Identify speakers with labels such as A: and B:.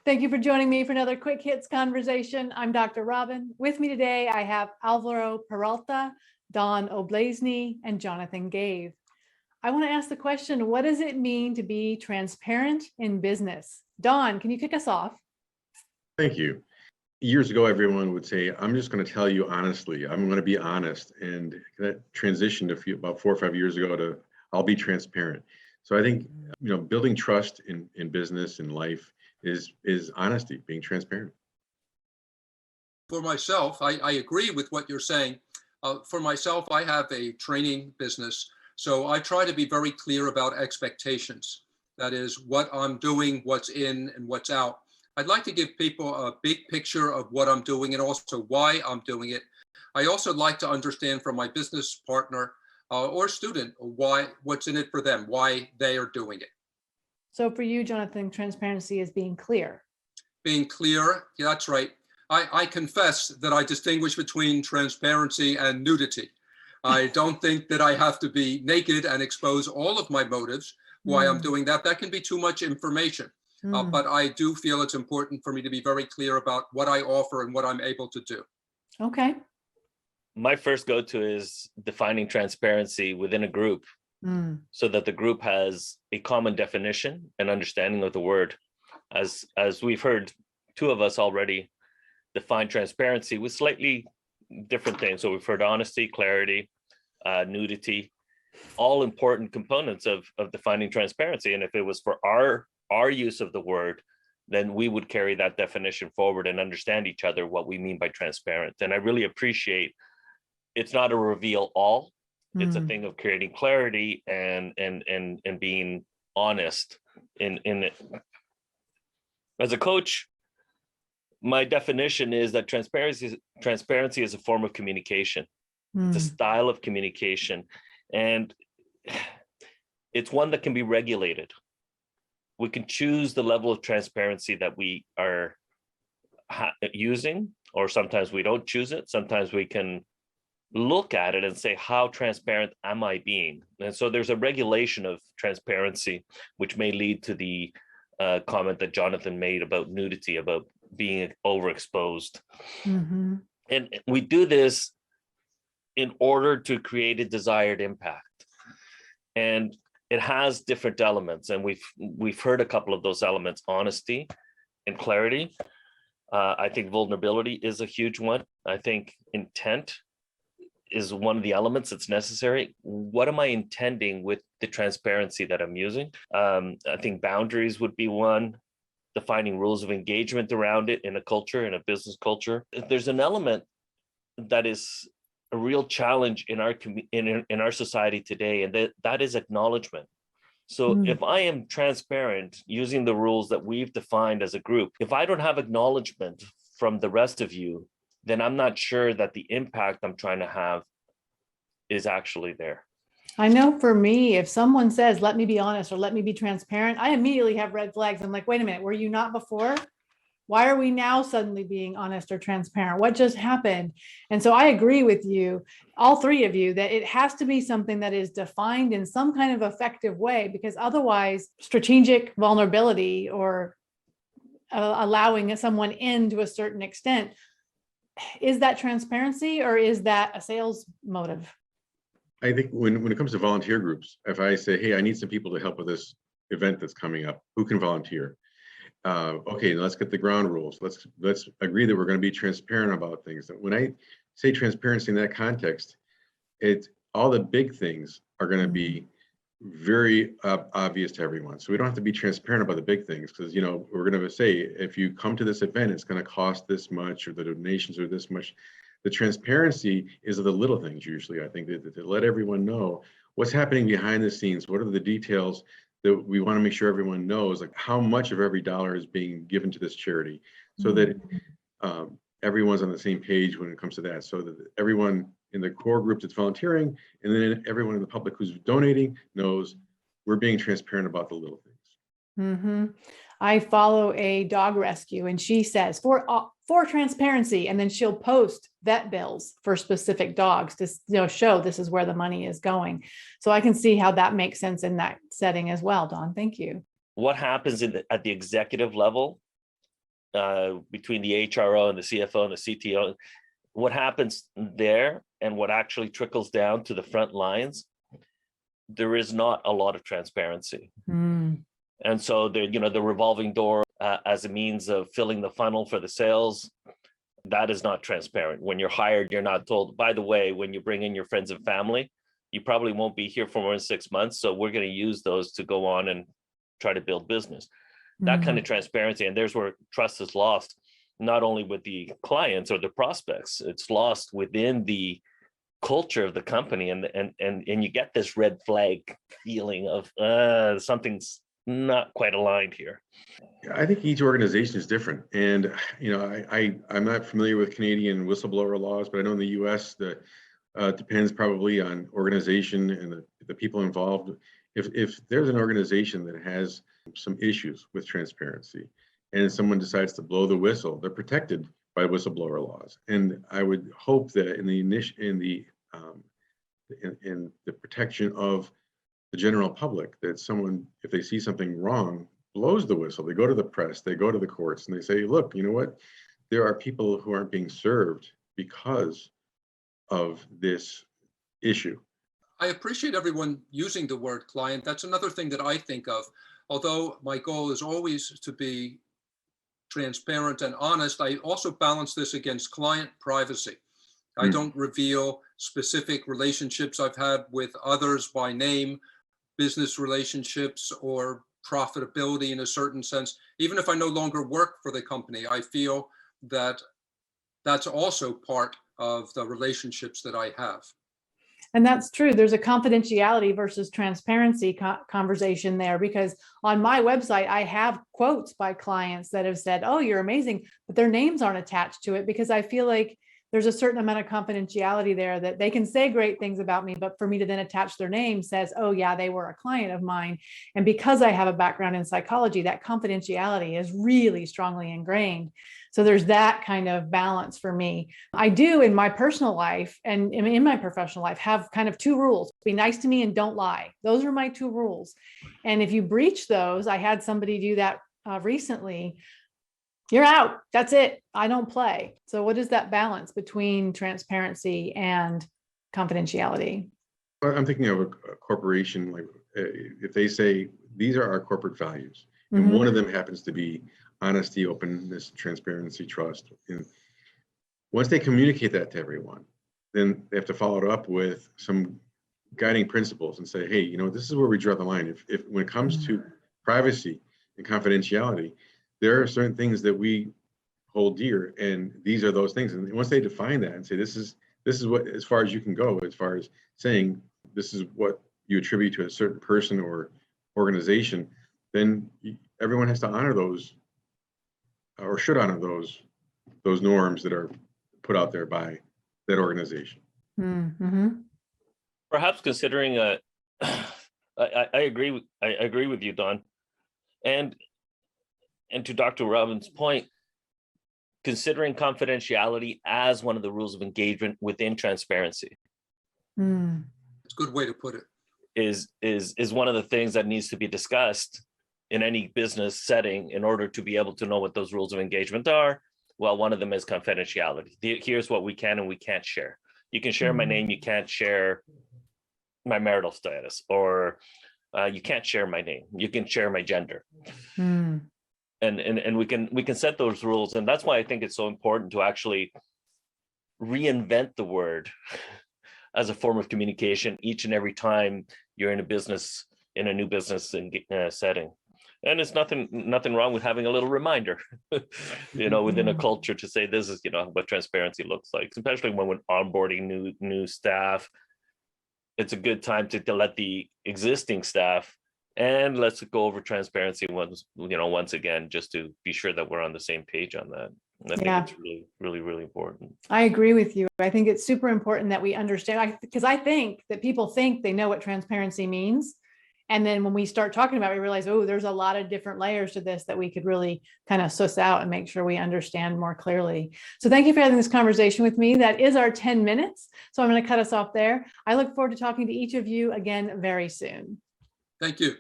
A: Thank you for joining me for another Quick Hits conversation. I'm Dr. Robyn. With me today, I have Alvaro Peralta, Don Oblazney, and Jonathan Gaev. I want to ask the question, what does it mean to be transparent in business? Don, can you kick us off?
B: Thank you. Years ago, everyone would say, I'm just going to tell you honestly. I'm going to be honest. And that transitioned about 4 or 5 years ago to I'll be transparent. So I think, building trust in business and life is honesty, being transparent.
C: For myself, I agree with what you're saying. For myself, I have a training business. So I try to be very clear about expectations. That is what I'm doing, what's in and what's out. I'd like to give people a big picture of what I'm doing and also why I'm doing it. I also like to understand from my business partner or student what's in it for them, why they are doing it.
A: So for you, Jonathan, transparency is being clear.
C: Being clear, yeah, that's right. I confess that I distinguish between transparency and nudity. I don't think that I have to be naked and expose all of my motives, why I'm doing that. That can be too much information. But I do feel it's important for me to be very clear about what I offer and what I'm able to do.
A: Okay.
D: My first go-to is defining transparency within a group so that the group has a common definition and understanding of the word. As we've heard, two of us already define transparency with slightly different things. So we've heard honesty, clarity, nudity, all important components of defining transparency. And if it was for our use of the word, then we would carry that definition forward and understand each other what we mean by transparent. And I really appreciate it's not a reveal all. It's a thing of creating clarity and being honest in it. As a coach, my definition is that transparency is a form of communication. It's a style of communication, and it's one that can be regulated. We can choose the level of transparency that we are using, or sometimes we don't choose it. Sometimes we can look at it and say, how transparent am I being? And so there's a regulation of transparency, which may lead to the comment that Jonathan made about nudity, about being overexposed. And we do this in order to create a desired impact. And it has different elements, and we've heard a couple of those elements: honesty and clarity. I think vulnerability is a huge one. I think intent is one of the elements that's necessary. What am I intending with the transparency that I'm using? I think boundaries would be one. Defining rules of engagement around it in a culture, in a business culture. There's an element that is a real challenge in our society today, and that is acknowledgement. So if I am transparent using the rules that we've defined as a group, if I don't have acknowledgement from the rest of you, then I'm not sure that the impact I'm trying to have is actually there.
A: I know for me, if someone says, let me be honest or let me be transparent, I immediately have red flags. I'm like, wait a minute, were you not before? Why are we now suddenly being honest or transparent? What just happened? And so I agree with you, all three of you, that it has to be something that is defined in some kind of effective way, because otherwise strategic vulnerability or allowing someone in to a certain extent, is that transparency or is that a sales motive?
B: I think when it comes to volunteer groups, if I say, hey, I need some people to help with this event that's coming up, who can volunteer? Okay, let's get the ground rules. Let's agree that we're going to be transparent about things. When I say transparency in that context, it's all the big things are going to be very obvious to everyone. So we don't have to be transparent about the big things, because we're going to say, if you come to this event, it's going to cost this much, or the donations are this much. The transparency is of the little things usually. I think that to let everyone know what's happening behind the scenes, what are the details that we want to make sure everyone knows, like how much of every dollar is being given to this charity, so that everyone's on the same page when it comes to that, so that everyone in the core group that's volunteering, and then everyone in the public who's donating knows we're being transparent about the little things.
A: I follow a dog rescue, and she says, for transparency, and then she'll post vet bills for specific dogs to show this is where the money is going. So I can see how that makes sense in that setting as well, Don. Thank you.
D: What happens at the executive level between the HRO and the CFO and the CTO, what happens there and what actually trickles down to the front lines, there is not a lot of transparency. And so the revolving door as a means of filling the funnel for the sales, that is not transparent. When you're hired, you're not told, by the way, when you bring in your friends and family, you probably won't be here for more than 6 months. So we're going to use those to go on and try to build business. That kind of transparency. And there's where trust is lost, not only with the clients or the prospects, it's lost within the culture of the company. And you get this red flag feeling of something's not quite aligned here.
B: I think each organization is different. And, I'm not familiar with Canadian whistleblower laws, but I know in the US, depends probably on organization and the people involved. If there's an organization that has some issues with transparency and someone decides to blow the whistle, they're protected by whistleblower laws. And I would hope that in the protection of the general public, that someone, if they see something wrong, blows the whistle. They go to the press, they go to the courts, and they say, look, you know what? There are people who aren't being served because of this issue.
C: I appreciate everyone using the word client. That's another thing that I think of. Although my goal is always to be transparent and honest, I also balance this against client privacy. I don't reveal specific relationships I've had with others by name, business relationships, or profitability in a certain sense. Even if I no longer work for the company, I feel that that's also part of the relationships that I have.
A: And that's true. There's a confidentiality versus transparency conversation there, because on my website, I have quotes by clients that have said, oh, you're amazing, but their names aren't attached to it, because I feel like there's a certain amount of confidentiality there that they can say great things about me, but for me to then attach their name says, oh yeah, they were a client of mine. And because I have a background in psychology, that confidentiality is really strongly ingrained. So there's that kind of balance for me. I do in my personal life and in my professional life have kind of two rules: be nice to me and don't lie. Those are my two rules. And if you breach those, I had somebody do that recently, you're out. That's it. I don't play. So what is that balance between transparency and confidentiality?
B: I'm thinking of a corporation, like if they say, these are our corporate values, and one of them happens to be honesty, openness, transparency, trust. And once they communicate that to everyone, then they have to follow it up with some guiding principles and say, hey, this is where we draw the line. If when it comes to privacy and confidentiality, there are certain things that we hold dear, and these are those things. And once they define that and say, this is what, as far as you can go, as far as saying this is what you attribute to a certain person or organization, then everyone has to honor those, or should honor those norms that are put out there by that organization.
D: Perhaps considering I agree with you, Don, and to Dr. Robyn's point, considering confidentiality as one of the rules of engagement within transparency.
C: It's a good way to put it.
D: Is one of the things that needs to be discussed in any business setting in order to be able to know what those rules of engagement are. Well, one of them is confidentiality. Here's what we can and we can't share. You can share my name, you can't share my marital status, or you can't share my name. You can share my gender. And we can set those rules. And that's why I think it's so important to actually reinvent the word as a form of communication each and every time you're in a new business setting. And it's nothing wrong with having a little reminder, within a culture to say, this is, what transparency looks like, especially when we're onboarding new staff. It's a good time to let the existing staff, and let's go over transparency once again, just to be sure that we're on the same page on that. And I think it's really, really, really important.
A: I agree with you. I think it's super important that we understand, because I think that people think they know what transparency means. And then when we start talking about it, we realize, oh, there's a lot of different layers to this that we could really kind of suss out and make sure we understand more clearly. So thank you for having this conversation with me. That is our 10 minutes. So I'm going to cut us off there. I look forward to talking to each of you again very soon.
C: Thank you.